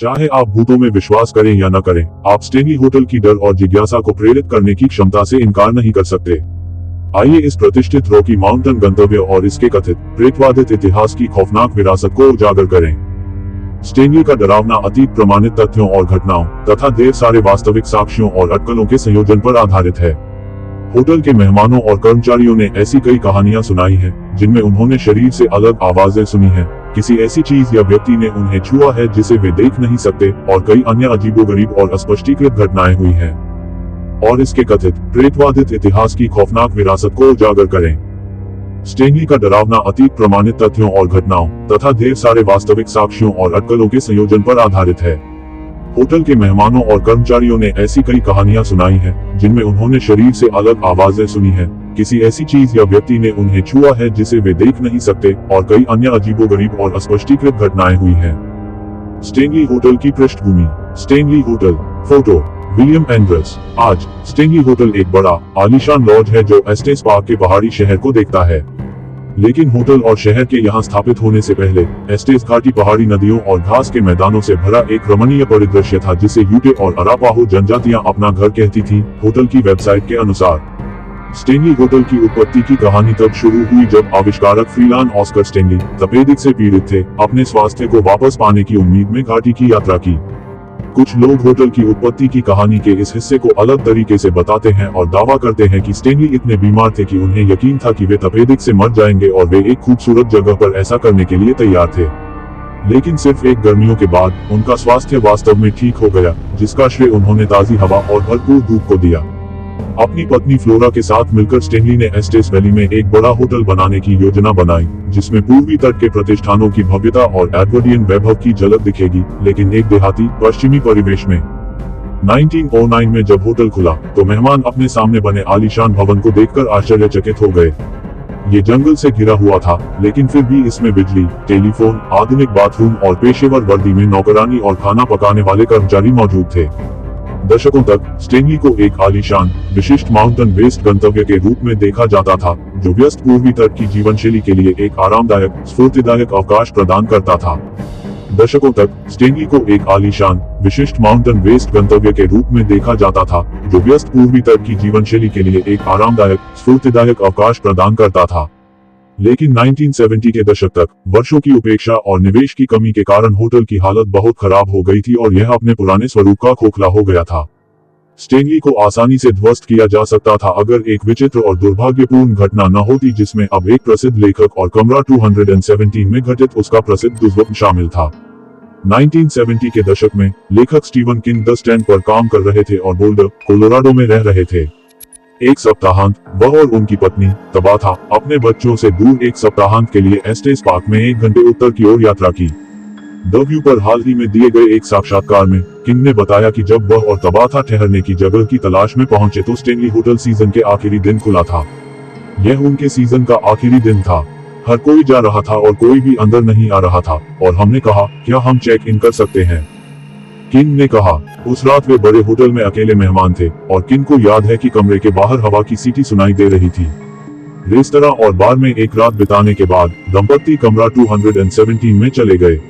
चाहे आप भूतों में विश्वास करें या न करें, आप स्टेनली होटल की डर और जिज्ञासा को प्रेरित करने की क्षमता से इनकार नहीं कर सकते। आइए इस प्रतिष्ठित रॉकी माउंटेन गंतव्य और इसके कथित प्रेतवादित इतिहास की खौफनाक विरासत को उजागर करें। स्टेनली का डरावना अतीत प्रमाणित तथ्यों और घटनाओं तथा ढेर सारे वास्तविक साक्ष्यों और अटकलों के संयोजन पर आधारित है। होटल के मेहमानों और कर्मचारियों ने ऐसी कई कहानियां सुनाई हैं, जिनमें उन्होंने शरीर से अलग आवाजें सुनी हैं, किसी ऐसी चीज या व्यक्ति ने उन्हें छुआ है जिसे वे देख नहीं सकते, और कई अन्य अजीबोगरीब और अस्पष्टीकृत घटनाएं हुई हैं। और इसके कथित प्रेतवादित इतिहास की खौफनाक विरासत को उजागर करें। स्टेनली का डरावना अतीत प्रमाणित तथ्यों और घटनाओं तथा ढेर सारे वास्तविक साक्ष्यों और अटकलों के संयोजन पर आधारित है। होटल के मेहमानों और कर्मचारियों ने ऐसी कई कहानियां सुनाई हैं, जिनमें उन्होंने शरीर से अलग आवाजें सुनी हैं, किसी ऐसी चीज या व्यक्ति ने उन्हें छुआ है जिसे वे देख नहीं सकते, और कई अन्य अजीबोगरीब और अस्पष्टीकृत घटनाएं हुई हैं। स्टेनली होटल की पृष्ठभूमि। Stanley hotel. Photo William Andrus. आज स्टेनली होटल एक बड़ा आलीशान लॉज है जो एस्टेस पार्क के पहाड़ी शहर को देखता है। लेकिन होटल और शहर के यहाँ स्थापित होने से पहले एस्टेस घाटी पहाड़ी नदियों और घास के मैदानों से भरा एक रमणीय परिदृश्य था, जिसे यूटे और अरापाहो जनजातियां अपना घर कहती थीं। होटल की वेबसाइट के अनुसार स्टेनली होटल की उत्पत्ति की कहानी तब शुरू हुई जब आविष्कारक फ्रीलान ऑस्कर स्टेनली तपेदिक से पीड़ित थे। अपने स्वास्थ्य को वापस पाने की उम्मीद में घाटी की यात्रा की। कुछ लोग होटल की उत्पत्ति की कहानी के इस हिस्से को अलग तरीके से बताते हैं और दावा करते हैं कि स्टेनली इतने बीमार थे कि उन्हें यकीन था कि वे तपेदिक से मर जाएंगे, और वे एक खूबसूरत जगह पर ऐसा करने के लिए तैयार थे। लेकिन सिर्फ एक गर्मियों के बाद उनका स्वास्थ्य वास्तव में ठीक हो गया, जिसका श्रेय उन्होंने ताजी हवा और भरपूर धूप को दिया। अपनी पत्नी फ्लोरा के साथ मिलकर स्टेनली ने एस्टेस वैली में एक बड़ा होटल बनाने की योजना बनाई, जिसमें पूर्वी तट के प्रतिष्ठानों की भव्यता और एडवर्डियन वैभव की झलक दिखेगी, लेकिन एक देहाती पश्चिमी परिवेश में। 1909 में जब होटल खुला, तो मेहमान अपने सामने बने आलीशान भवन को देखकर आश्चर्यचकित हो गए। ये जंगल से घिरा हुआ था, लेकिन फिर भी इसमें बिजली, टेलीफोन, आधुनिक बाथरूम और पेशेवर वर्दी में नौकरानी और खाना पकाने वाले कर्मचारी मौजूद थे। दशकों तक स्टेनली को एक आलीशान, विशिष्ट माउंटेन बेस्ड गंतव्य के रूप में देखा जाता था, जो व्यस्त पूर्वी तट की जीवनशैली के लिए एक आरामदायक, स्फूर्तिदायक अवकाश प्रदान करता था। दशकों तक स्टेनली को एक आलीशान, विशिष्ट माउंटेन बेस्ड गंतव्य के रूप में देखा जाता था, जो व्यस्त पूर्वी तट की जीवनशैली के लिए एक आरामदायक, स्फूर्तिदायक अवकाश प्रदान करता था। लेकिन 1970 के दशक तक वर्षों की उपेक्षा और निवेश की कमी के कारण होटल की हालत बहुत खराब हो गई थी और यह अपने पुराने स्वरूप का खोखला हो गया था। स्टेनली को आसानी से ध्वस्त किया जा सकता था अगर एक विचित्र और दुर्भाग्यपूर्ण घटना न होती, जिसमें अब एक प्रसिद्ध लेखक और कमरा 217 में घटित उसका प्रसिद्ध दुष्स्वप्न शामिल था। 1970 के दशक में लेखक स्टीवन किंग द स्टैंड पर काम कर रहे थे और बोल्डर, कोलोराडो में रह रहे थे। एक सप्ताहांत वह और उनकी पत्नी तबाथा अपने बच्चों से दूर एक सप्ताहांत के लिए एस्टेस पार्क में 1 घंटे उत्तर की ओर यात्रा की। द व्यू पर हाल ही में दिए गए एक साक्षात्कार में किंग ने बताया कि जब वह और तबाथा ठहरने की जगह की तलाश में पहुंचे तो स्टेनली होटल सीजन के आखिरी दिन खुला था। यह उनके सीजन का आखिरी दिन था। हर कोई जा रहा था और कोई भी अंदर नहीं आ रहा था, और हमने कहा, क्या हम चेक इन कर सकते हैं? किंग ने कहा। उस रात वे बड़े होटल में अकेले मेहमान थे, और किंग को याद है कि कमरे के बाहर हवा की सीटी सुनाई दे रही थी। रेस्तरां और बार में एक रात बिताने के बाद दंपत्ति कमरा 217 में चले गए।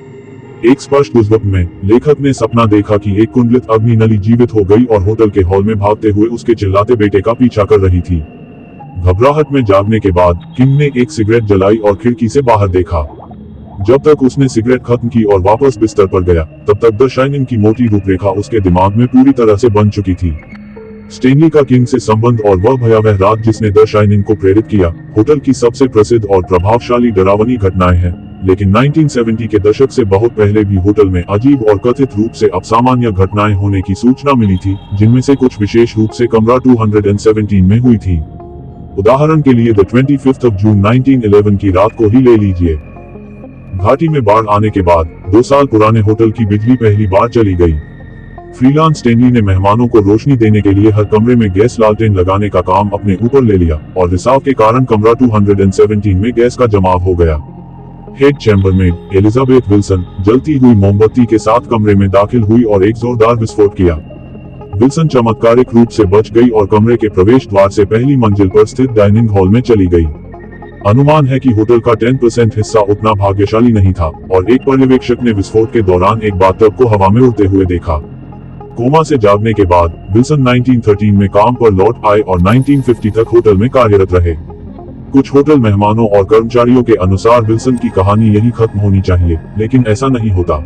एक स्पष्ट दुष्स्वप्न में लेखक ने सपना देखा कि एक कुंडलित अग्नि नली जीवित हो गई और होटल के हॉल में भागते हुए उसके चिल्लाते बेटे का पीछा कर रही थी। घबराहट में जागने के बाद किंग ने एक सिगरेट जलाई और खिड़की से बाहर देखा। जब तक उसने सिगरेट खत्म की और वापस बिस्तर पर गया, तब तक द शाइनिंग की मोटी रूपरेखा उसके दिमाग में पूरी तरह से बन चुकी थी। स्टेनली का किंग से संबंध और वह भयावह रात जिसने द शाइनिंग को प्रेरित किया, होटल की सबसे प्रसिद्ध और प्रभावशाली डरावनी घटनाएं हैं। लेकिन 1970 के दशक से बहुत पहले भी होटल में अजीब और कथित रूप से असामान्य घटनाएं होने की सूचना मिली थी, जिनमें से कुछ विशेष रूप से कमरा 217 में हुई थी। उदाहरण के लिए 25 जून 1911 की रात को ही ले लीजिए। घाटी में बाढ़ आने के बाद 2 साल पुराने होटल की बिजली पहली बार चली गई। फ्रीलान स्टेनली ने मेहमानों को रोशनी देने के लिए हर कमरे में गैस लालटेन लगाने का काम अपने ऊपर ले लिया, और रिसाव के कारण कमरा 217 में गैस का जमाव हो गया। हेड चैम्बरमेड एलिजाबेथ विल्सन जलती हुई मोमबत्ती के साथ कमरे में दाखिल हुई और एक जोरदार विस्फोट किया। विल्सन चमत्कारिक रूप से बच गई और कमरे के प्रवेश द्वार से पहली मंजिल पर स्थित डाइनिंग हॉल में चली गई। अनुमान है कि होटल का 10% हिस्सा उतना भाग्यशाली नहीं था और एक पर्यवेक्षक ने विस्फोट के दौरान एक बाथटब को हवा में उड़ते हुए देखा। कोमा से जागने के बाद विल्सन 1913 में काम पर लौट आए और 1950 तक होटल में कार्यरत रहे। कुछ होटल मेहमानों और कर्मचारियों के अनुसार विल्सन की कहानी यही खत्म होनी चाहिए, लेकिन ऐसा नहीं होता।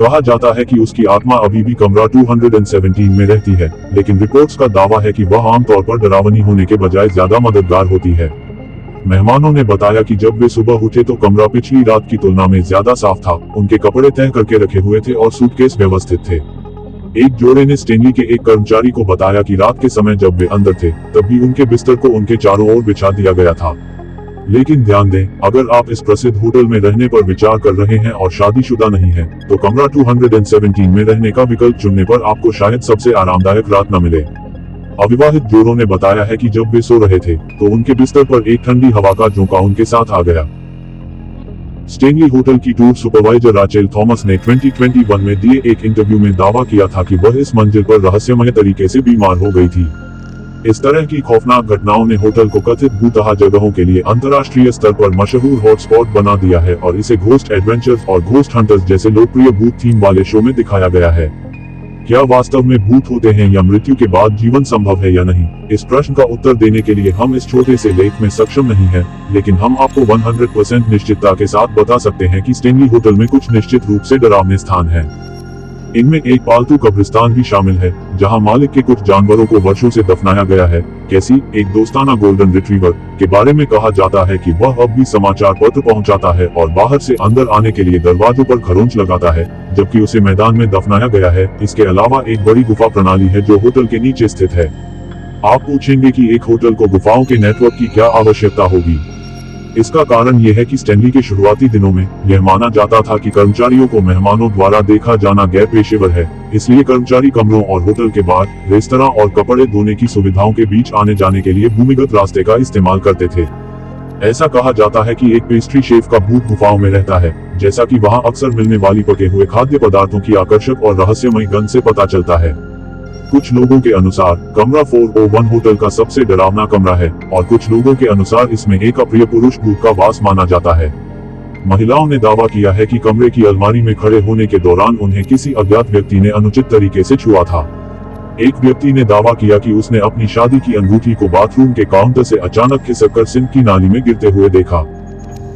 कहा जाता है कि उसकी आत्मा अभी भी कमरा 217 में रहती है, लेकिन रिपोर्ट्स का दावा है कि वह आमतौर पर डरावनी होने के बजाय ज्यादा मददगार होती है। मेहमानों ने बताया कि जब वे सुबह उठे तो कमरा पिछली रात की तुलना में ज्यादा साफ था, उनके कपड़े तह करके रखे हुए थे और सूटकेस व्यवस्थित थे। एक जोड़े ने स्टेनली के एक कर्मचारी को बताया कि रात के समय जब वे अंदर थे तब भी उनके बिस्तर को उनके चारों ओर बिछा दिया गया था। लेकिन ध्यान दें, अगर आप इस प्रसिद्ध होटल में रहने पर विचार कर रहे हैं और शादीशुदा नहीं हैं, तो कमरा 217 में रहने का विकल्प चुनने पर आपको शायद सबसे आरामदायक रात न मिले। अविवाहित जोड़ों ने बताया है कि जब वे सो रहे थे तो उनके बिस्तर पर एक ठंडी हवा का झोंका उनके साथ आ गया। स्टेनली होटल की टूर सुपरवाइजर राचेल थॉमस ने 2021 में दिए एक इंटरव्यू में दावा किया था कि वह इस मंजिल पर रहस्यमय तरीके से बीमार हो गई थी। इस तरह की खौफनाक घटनाओं ने होटल को कथित भूतहा जगहों के लिए अंतर्राष्ट्रीय स्तर पर मशहूर हॉटस्पॉट बना दिया है और इसे घोस्ट एडवेंचर्स और घोस्ट हंटर्स जैसे लोकप्रिय भूत थीम वाले शो में दिखाया गया है। क्या वास्तव में भूत होते हैं या मृत्यु के बाद जीवन संभव है या नहीं, इस प्रश्न का उत्तर देने के लिए हम इस छोटे से लेख में सक्षम नहीं हैं, लेकिन हम आपको 100% निश्चितता के साथ बता सकते हैं कि स्टेनली होटल में कुछ निश्चित रूप से डरावने स्थान हैं। इनमें एक पालतू कब्रिस्तान भी शामिल है, जहां मालिक के कुछ जानवरों को वर्षों से दफनाया गया है। कैसी, एक दोस्ताना गोल्डन रिट्रीवर के बारे में कहा जाता है कि वह अब भी समाचार पत्र पहुंचाता है और बाहर से अंदर आने के लिए दरवाजों पर खरोंच लगाता है, जबकि उसे मैदान में दफनाया गया है। इसके अलावा एक बड़ी गुफा प्रणाली है जो होटल के नीचे स्थित है। आप पूछेंगे कि एक होटल को गुफाओं के नेटवर्क की क्या आवश्यकता होगी। इसका कारण यह है कि स्टेनली के शुरुआती दिनों में यह माना जाता था कि कर्मचारियों को मेहमानों द्वारा देखा जाना गैर पेशेवर है, इसलिए कर्मचारी कमरों और होटल के बाहर रेस्तरां और कपड़े धोने की सुविधाओं के बीच आने जाने के लिए भूमिगत रास्ते का इस्तेमाल करते थे। ऐसा कहा जाता है कि एक पेस्ट्री शेफ का भूत गुफाओं में रहता है, जैसा कि वहां अक्सर मिलने वाली पके हुए खाद्य पदार्थों की आकर्षक और रहस्यमयी गंध से पता चलता है। कुछ लोगों के अनुसार कमरा 401 होटल का सबसे डरावना कमरा है और कुछ लोगों के अनुसार इसमें एक अप्रिय पुरुष भूत का वास माना जाता है। महिलाओं ने दावा किया है कि कमरे की अलमारी में खड़े होने के दौरान उन्हें किसी अज्ञात व्यक्ति ने अनुचित तरीके से छुआ था। एक व्यक्ति ने दावा किया कि उसने अपनी शादी की अंगूठी को बाथरूम के काउंटर से अचानक खिसककर सिंक की नाली में गिरते हुए देखा।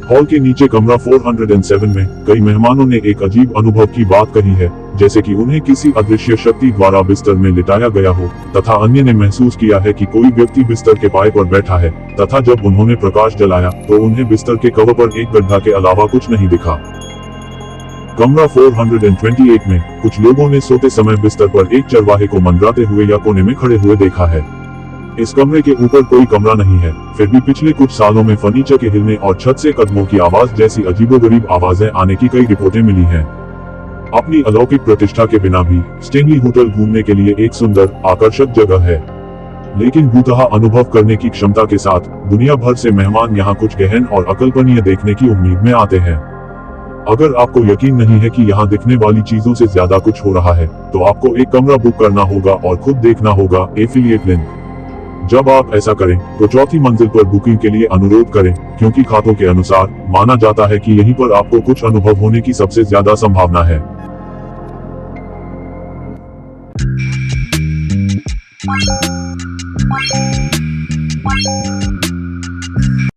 हॉल के नीचे कमरा 407 में कई मेहमानों ने एक अजीब अनुभव की बात कही है, जैसे कि उन्हें किसी अदृश्य शक्ति द्वारा बिस्तर में लिटाया गया हो, तथा अन्य ने महसूस किया है कि कोई व्यक्ति बिस्तर के पाए पर बैठा है, तथा जब उन्होंने प्रकाश जलाया तो उन्हें बिस्तर के कवर पर एक गड्ढा के अलावा कुछ नहीं दिखा। कमरा 428 में कुछ लोगों ने सोते समय बिस्तर पर एक चरवाहे को मंडराते हुए या कोने में खड़े हुए देखा है। इस कमरे के ऊपर कोई कमरा नहीं है, फिर भी पिछले कुछ सालों में फर्नीचर के हिलने और छत से कदमों की आवाज जैसी अजीबोगरीब आवाजें आने की कई रिपोर्टें मिली हैं। अपनी अलौकिक प्रतिष्ठा के बिना भी स्टेनली होटल घूमने के लिए एक सुंदर, आकर्षक जगह है, लेकिन भूतहा अनुभव करने की क्षमता के साथ दुनिया भर से मेहमान यहाँ कुछ गहन और अकल्पनीय देखने की उम्मीद में आते हैं। अगर आपको यकीन नहीं है कि यहाँ दिखने वाली चीजों से ज्यादा कुछ हो रहा है, तो आपको एक कमरा बुक करना होगा और खुद देखना होगा। Affiliate link. जब आप ऐसा करें तो चौथी मंजिल पर बुकिंग के लिए अनुरोध करें, क्योंकि खातों के अनुसार माना जाता है कि यहीं पर आपको कुछ अनुभव होने की सबसे ज्यादा संभावना है।